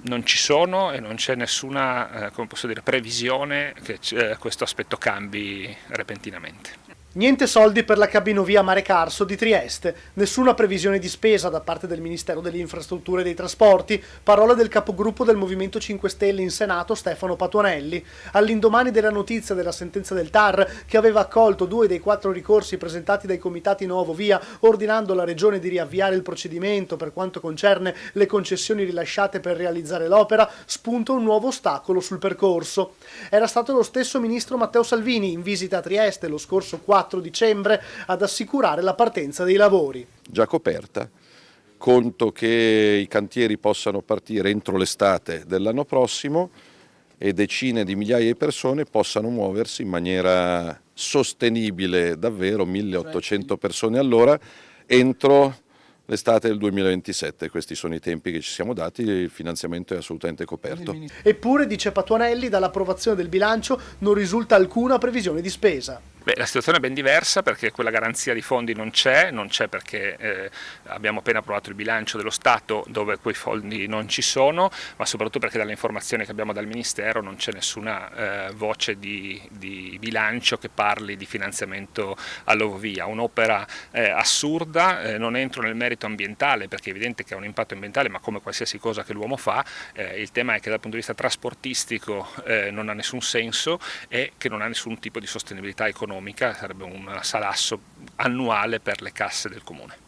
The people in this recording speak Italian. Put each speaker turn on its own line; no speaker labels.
non ci sono e non c'è nessuna come posso dire, previsione che questo aspetto cambi repentinamente.
Niente soldi per la cabinovia Mare Carso di Trieste, nessuna previsione di spesa da parte del Ministero delle Infrastrutture e dei Trasporti, parole del capogruppo del Movimento 5 Stelle in Senato Stefano Patuanelli. All'indomani della notizia della sentenza del TAR, che aveva accolto 2 dei 4 ricorsi presentati dai comitati Nuovo Via, ordinando alla Regione di riavviare il procedimento per quanto concerne le concessioni rilasciate per realizzare l'opera, spunta un nuovo ostacolo sul percorso. Era stato lo stesso ministro Matteo Salvini, in visita a Trieste lo scorso 4 dicembre, ad assicurare la partenza dei lavori.
Già coperta, conto che i cantieri possano partire entro l'estate dell'anno prossimo e decine di migliaia di persone possano muoversi in maniera sostenibile, davvero 1800 persone all'ora, entro l'estate del 2027. Questi sono i tempi che ci siamo dati, il finanziamento è assolutamente coperto.
Eppure, dice Patuanelli, dall'approvazione del bilancio non risulta alcuna previsione di spesa.
Beh, la situazione è ben diversa perché quella garanzia di fondi non c'è perché abbiamo appena approvato il bilancio dello Stato dove quei fondi non ci sono, ma soprattutto perché dalle informazioni che abbiamo dal Ministero non c'è nessuna voce di bilancio che parli di finanziamento all'Ovovia. Un'opera assurda, non entro nel merito ambientale perché è evidente che ha un impatto ambientale, ma come qualsiasi cosa che l'uomo fa, il tema è che dal punto di vista trasportistico non ha nessun senso e che non ha nessun tipo di sostenibilità economica, sarebbe un salasso annuale per le casse del comune.